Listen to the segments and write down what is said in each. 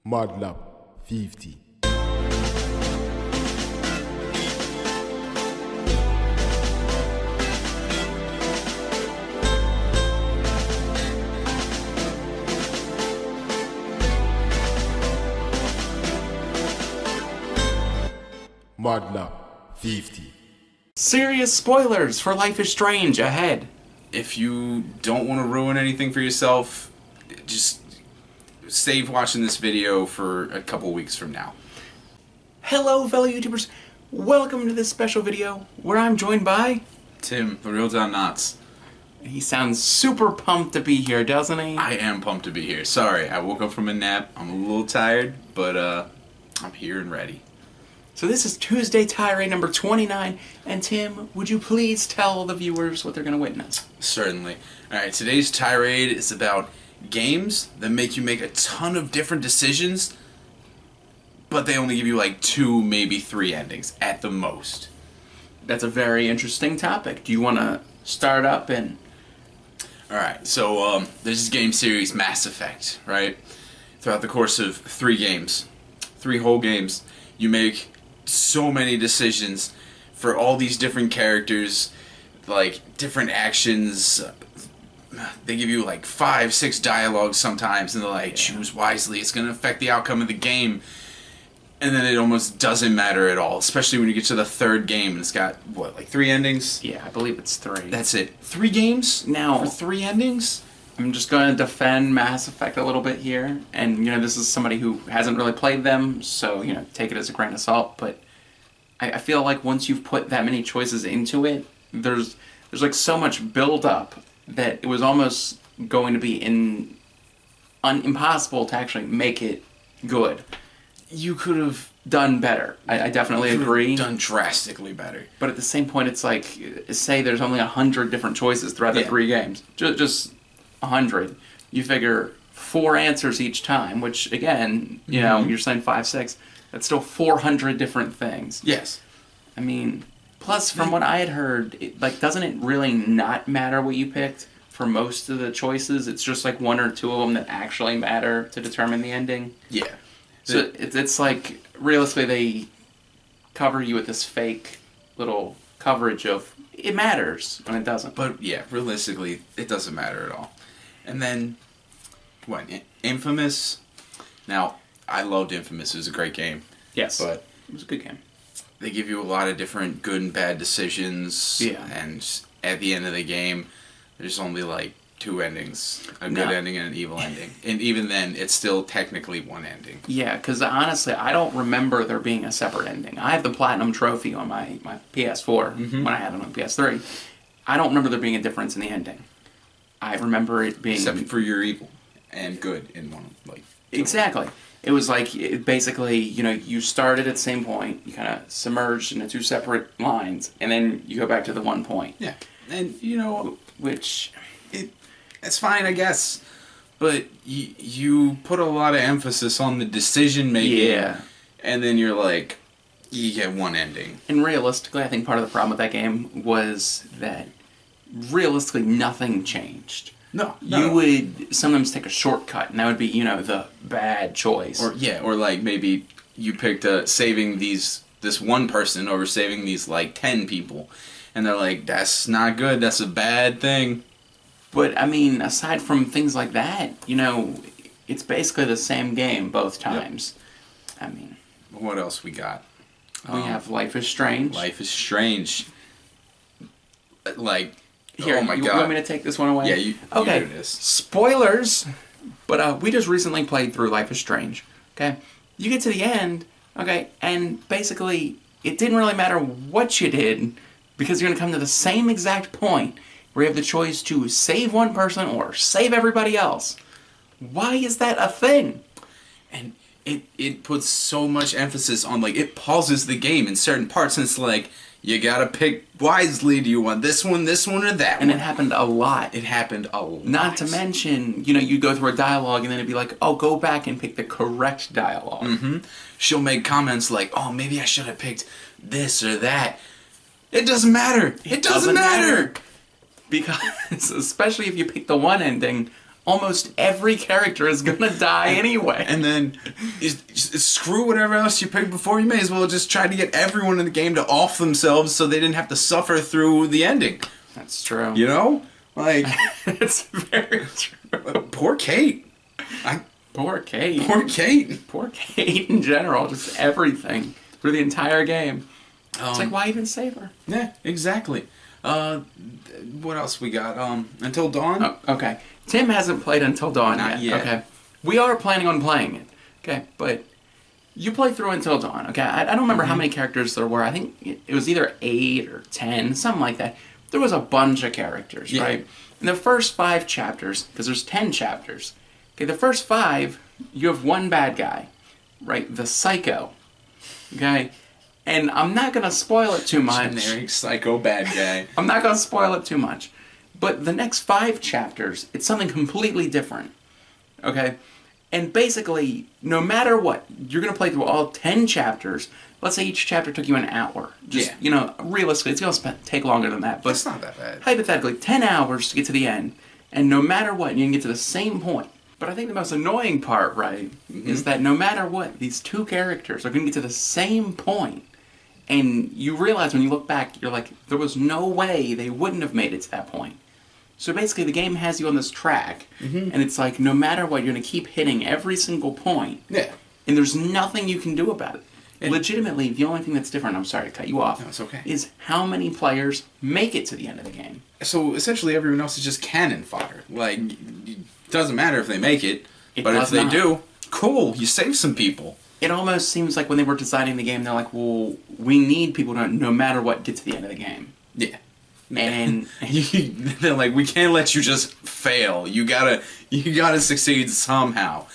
Modlab 50. Modlab 50. Serious spoilers for Life is Strange ahead. If you don't want to ruin anything for yourself, just save watching this video for a couple weeks from now. Hello, fellow YouTubers. Welcome to this special video where I'm joined by... Tim, TheRealDonKnots. He sounds super pumped to be here, doesn't he? I am pumped to be here. Sorry, I woke up from a nap. I'm a little tired, but I'm here and ready. So this is Tuesday Tirade number 29, and Tim, would you please tell the viewers what they're going to witness? Certainly. Alright, today's tirade is about games that make you make a ton of different decisions, but they only give you like 2, maybe 3 endings at the most. That's a very interesting topic. Do you want to start up and... Alright, so there's this game series, Mass Effect, right? Throughout the course of 3 games, 3 whole games, you make so many decisions for all these different characters, like different actions. They give you like 5, 6 dialogues sometimes, and they're like, choose wisely, it's going to affect the outcome of the game. And then it almost doesn't matter at all, especially when you get to the 3rd game and it's got, what, like 3 endings? Yeah, I believe it's 3. That's it. 3 games? Now, for 3 endings? I'm just going to defend Mass Effect a little bit here, and, you know, this is somebody who hasn't really played them, so, you know, take it as a grain of salt, but I feel like once you've put that many choices into it, there's like so much build-up that it was almost going to be impossible to actually make it good. You could have done better. I definitely agree. Done drastically better. But at the same point, it's like, say there's only 100 different choices throughout the 3 games. Just 100. You figure 4 answers each time, which again, you know, you're saying 5, 6. That's still 400 different things. Yes. I mean, plus from what I had heard, doesn't it really not matter what you picked for most of the choices? It's just like 1 or 2 of them that actually matter to determine the ending. Yeah. So it's like, realistically, they cover you with this fake little coverage of, it matters, when it doesn't. But yeah, realistically, it doesn't matter at all. And then, what, Infamous? Now, I loved Infamous. It was a great game. Yes. But it was a good game. they give you a lot of different good and bad decisions. Yeah. And at the end of the game, there's only like 2 endings. A good ending and an evil ending. And even then, it's still technically 1 ending. Yeah, because honestly, I don't remember there being a separate ending. I have the Platinum Trophy on my PS4 when I had it on PS3. I don't remember there being a difference in the ending. I remember it being... Except for your evil and good in one. Exactly. It was like, basically, you know, you started at the same point, you kind of submerged into 2 separate lines, and then you go back to the 1 point. Yeah. And, you know... Which... It's fine, I guess. But you put a lot of emphasis on the decision-making. Yeah. And then you're like, you get 1 ending. And realistically, I think part of the problem with that game was that realistically nothing changed. No. You would sometimes take a shortcut, and that would be, you know, the bad choice. Or like maybe you picked saving this 1 person over saving these like 10 people. And they're like, that's not good, that's a bad thing. But, I mean, aside from things like that, you know, it's basically the same game both times. Yep. I mean... What else we got? We have Life is Strange. Life is Strange. Like, here, oh my God. You want me to take this one away? Yeah, you okay. do this. Spoilers! But we just recently played through Life is Strange, okay? You get to the end, okay, and basically, it didn't really matter what you did, because you're going to come to the same exact point where you have the choice to save 1 person or save everybody else. Why is that a thing? And it puts so much emphasis on, like, it pauses the game in certain parts, and it's like, you gotta pick wisely. Do you want this one, or that one? And it happened a lot. It happened a lot. Not to mention, you know, you go through a dialogue, and then it'd be like, oh, go back and pick the correct dialogue. Mm-hmm. She'll make comments like, oh, maybe I should have picked this or that. It doesn't matter. It doesn't matter. Because, especially if you pick the 1 ending, almost every character is gonna die anyway. And then, screw whatever else you picked before. You may as well just try to get everyone in the game to off themselves so they didn't have to suffer through the ending. That's true. You know? Like... It's very true. Poor Kate. Poor Kate. Poor Kate. Poor Kate in general. Just everything. Through the entire game. It's like, why even save her? Yeah, exactly. What else we got? Until Dawn? Oh, okay. Tim hasn't played Until Dawn yet. Okay. We are planning on playing it. Okay, but you played through Until Dawn. Okay, I don't remember how many characters there were. I think it was either 8 or 10, something like that. There was a bunch of characters, right? In the first 5 chapters, because there's 10 chapters. Okay, the first 5, you have one bad guy, right? The Psycho. Okay? And I'm not going to spoil it too much. Generic psycho bad guy. I'm not going to spoil it too much. But the next 5 chapters, it's something completely different. Okay? And basically, no matter what, you're going to play through all 10 chapters. Let's say each chapter took you an hour. Just, you know, realistically, it's going to take longer than that. But it's not that bad. Hypothetically, 10 hours to get to the end. And no matter what, you can get to the same point. But I think the most annoying part, right, is that no matter what, these 2 characters are going to get to the same point. And you realize when you look back, you're like, there was no way they wouldn't have made it to that point. So basically, the game has you on this track, and it's like, no matter what, you're going to keep hitting every single point. Yeah. And there's nothing you can do about it. Legitimately, the only thing that's different, I'm sorry to cut you off, no, it's okay, is how many players make it to the end of the game. So essentially, everyone else is just cannon fodder. Like, it doesn't matter if they make it, but if they do, cool, you save some people. It almost seems like when they were designing the game, they're like, well, we need people to, no matter what, get to the end of the game. Yeah. And they're like, we can't let you just fail. You gotta succeed somehow.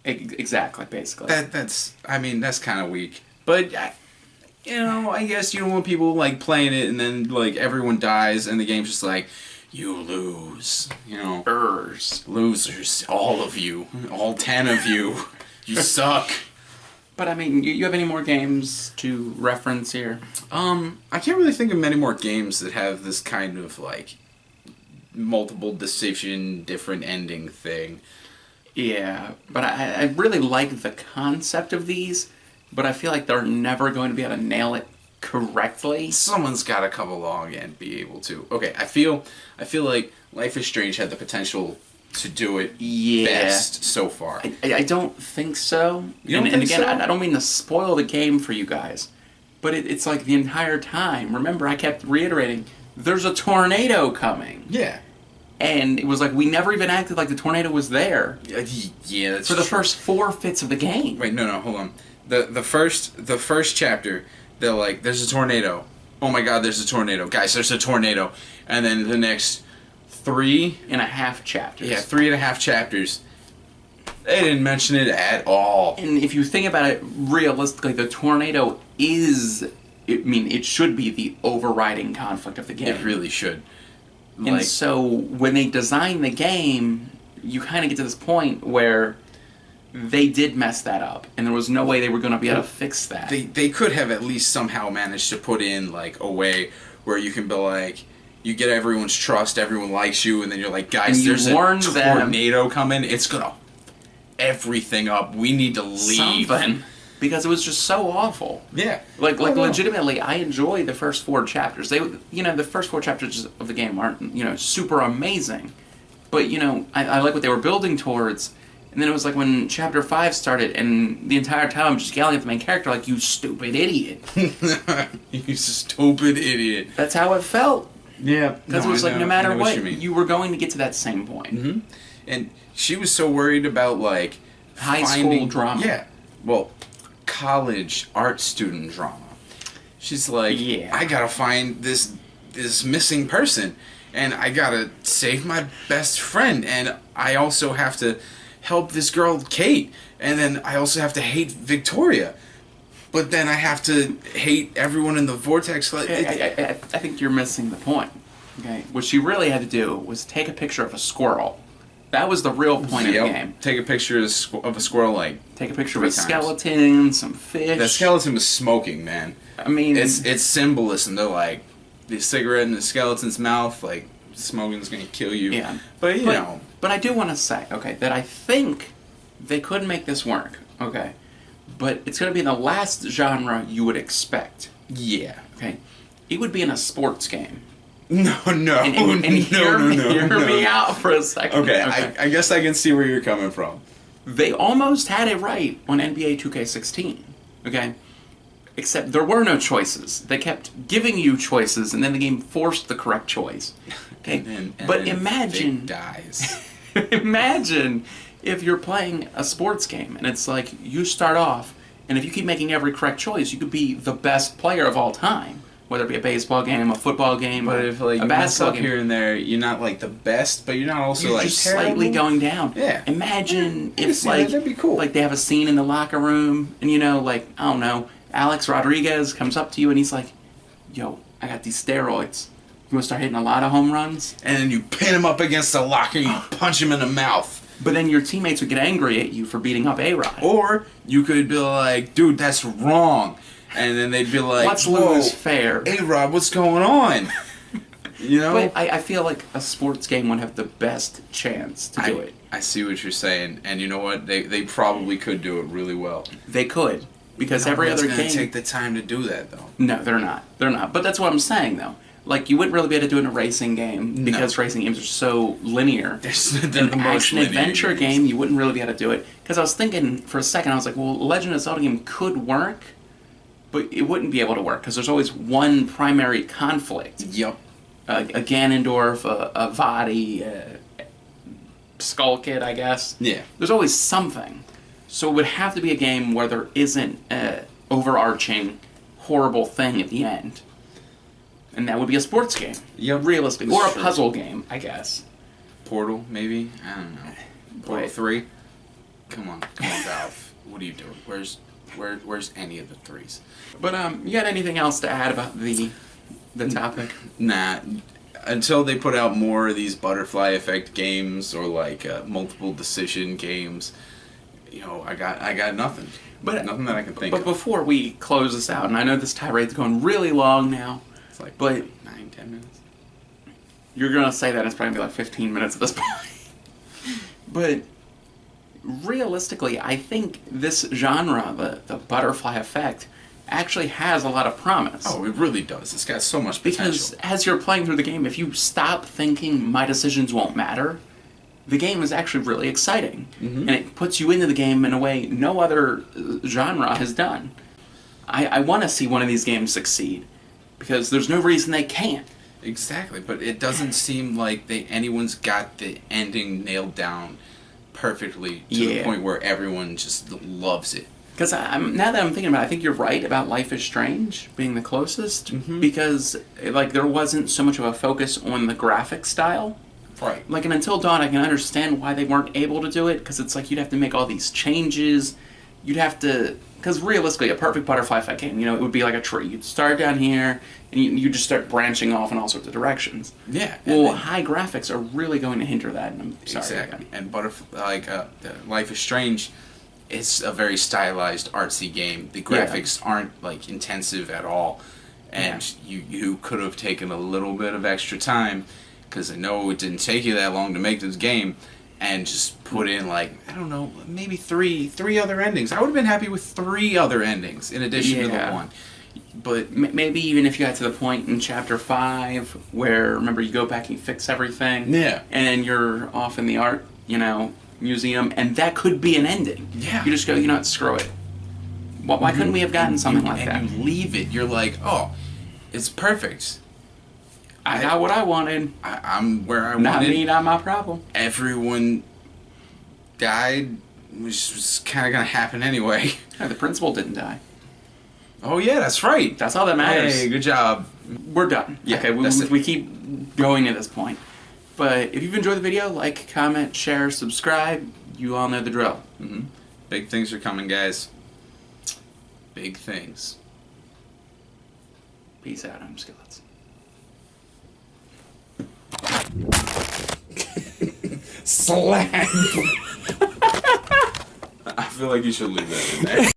Exactly, basically. That's kind of weak. But, you know, I guess you don't want people, like, playing it and then, like, everyone dies and the game's just like, you lose. You know? Losers. All of you. All 10 of you. You suck. But I mean, you have any more games to reference here? I can't really think of many more games that have this kind of, like, multiple decision, different ending thing. Yeah, but I really like the concept of these, but I feel like they're never going to be able to nail it correctly. Someone's got to come along and be able to. Okay, I feel like Life is Strange had the potential to do it best so far. I don't think so. You don't think again, so? I don't mean to spoil the game for you guys, but it's like the entire time. Remember, I kept reiterating, there's a tornado coming. Yeah. And it was like, we never even acted like the tornado was there. Yeah, that's for the true. first 4/5 of the game. Wait, no, hold on. The first chapter, they're like, there's a tornado. Oh my god, there's a tornado. Guys, there's a tornado. And then the next 3.5 chapters. Yeah, 3.5 chapters. They didn't mention it at all. And if you think about it realistically, the tornado is, it should be the overriding conflict of the game. It really should. And so when they design the game, you kind of get to this point where they did mess that up, and there was no way they were going to be able to fix that. They could have at least somehow managed to put in, like, a way where you can be like, you get everyone's trust, everyone likes you, and then you're like, guys, there's a tornado coming, it's gonna everything up, we need to leave. Something. Because it was just so awful. Yeah. Like legitimately, I enjoy the first 4 chapters. The first 4 chapters of the game aren't, super amazing. But, I like what they were building towards. And then it was like when chapter 5 started, and the entire time I'm just yelling at the main character like, you stupid idiot. You stupid idiot. That's how it felt. Yeah. Because it was like, no matter what, you were going to get to that same point. Mm-hmm. And she was so worried about, like, high school drama. Yeah. Well, college art student drama. She's like, I gotta find this missing person, and I gotta save my best friend, and I also have to help this girl Kate, and then I also have to hate Victoria, but then I have to hate everyone in the vortex. I think you're missing the point. Okay, what she really had to do was take a picture of a squirrel. That was the real point of the game. Take a picture of a squirrel, like, take a picture of a skeleton, some fish. That skeleton was smoking, man. I mean, it's symbolism. They're like, the cigarette in the skeleton's mouth, like, smoking's gonna kill you. Yeah. But, you know. But I do want to say, okay, that I think they could make this work, okay? But it's going to be in the last genre you would expect, Yeah. okay? It would be in a sports game. No. And hear me out for a second. Okay, I guess I can see where you're coming from. They almost had it right on NBA 2K16, okay? Except there were no choices. They kept giving you choices, and then the game forced the correct choice. Okay, but imagine Vic dies. imagine if you're playing a sports game, and it's like you start off, and if you keep making every correct choice, you could be the best player of all time. Whether it be a baseball game, a football game, But or if like a you mess basketball up game, here and there, you're not like the best, but you're not also you're like just terrible. slightly going down. Yeah. Imagine I can if see that. like That'd be cool. like they have a scene in the locker room, and you know, like I don't know, Alex Rodriguez comes up to you and he's like, "Yo, I got these steroids. You want to start hitting a lot of home runs?" And then you pin him up against the locker and you punch him in the mouth. But then your teammates would get angry at you for beating up A-Rod. Or you could be like, dude, that's wrong. And then they'd be like, Let's whoa, lose fair. A-Rod, what's going on? You know? But I feel like a sports game would have the best chance to do it. I see what you're saying. And you know what? They probably could do it really well. They could. Because every other It's going game... to take the time to do that, though. No, they're not. They're not. But that's what I'm saying, though. Like, you wouldn't really be able to do it in a racing game because racing games are so linear. They're In the an most action-adventure linear game, you wouldn't really be able to do it. Because I was thinking for a second, I was like, well, Legend of Zelda game could work, but it wouldn't be able to work because there's always one primary conflict. Yep. A Ganondorf, a Vadi, Skull Kid, I guess. Yeah. There's always something. So it would have to be a game where there isn't an overarching, horrible thing at the end. And that would be a sports game. Yep. Realistically. Or a Sure. puzzle game, I guess. Portal, maybe? I don't know. Portal Wait. 3? Come on, Valve. What are you doing? Where's any of the threes? But, you got anything else to add about the topic? Nah. Until they put out more of these butterfly effect games or like multiple decision games, you know, I got nothing. But Nothing that I can think But of. before we close this out, and I know this tirade's going really long now, It's like but 9-10 minutes. you're going to say that it's probably gonna be like 15 minutes at this point. But realistically, I think this genre, the butterfly effect, actually has a lot of promise. Oh, it really does. It's got so much potential. Because as you're playing through the game, if you stop thinking my decisions won't matter, the game is actually really exciting. And it puts you into the game in a way no other genre has done. I want to see one of these games succeed, because there's no reason they can't. Exactly, but it doesn't seem like anyone's got the ending nailed down perfectly to the point where everyone just loves it. Because now that I'm thinking about it, I think you're right about Life is Strange being the closest, because like there wasn't so much of a focus on the graphic style. Right. Like in Until Dawn, I can understand why they weren't able to do it, because it's like you'd have to make all these changes. You'd have to, because realistically, a perfect butterfly effect game, you know, it would be like a tree. You'd start down here, and you just start branching off in all sorts of directions. Yeah. Well, high graphics are really going to hinder that, and I'm sorry. Exactly. And Life is Strange, it's a very stylized, artsy game. The graphics aren't like intensive at all, and you could have taken a little bit of extra time, because I know it didn't take you that long to make this game, and just put in like, I don't know, maybe three other endings. I would have been happy with 3 other endings in addition to the one. But maybe even if you got to the point in Chapter 5 where, remember, you go back and you fix everything, Yeah. and then you're off in the art, you know, museum, and that could be an ending. Yeah. You just go, you know what, screw it. Why couldn't we have gotten something like that? And you leave it. You're like, oh, it's perfect. I got what I wanted. I'm where I Not wanted. me, not my problem. Everyone died, which was kind of going to happen anyway. The principal didn't die. Oh, yeah, that's right. That's all that matters. Hey, good job. We're done. Yeah, okay, we keep going at this point. But if you've enjoyed the video, like, comment, share, subscribe. You all know the drill. Big things are coming, guys. Big things. Peace out, I'm Skillets. Slang. I feel like you should leave that in there.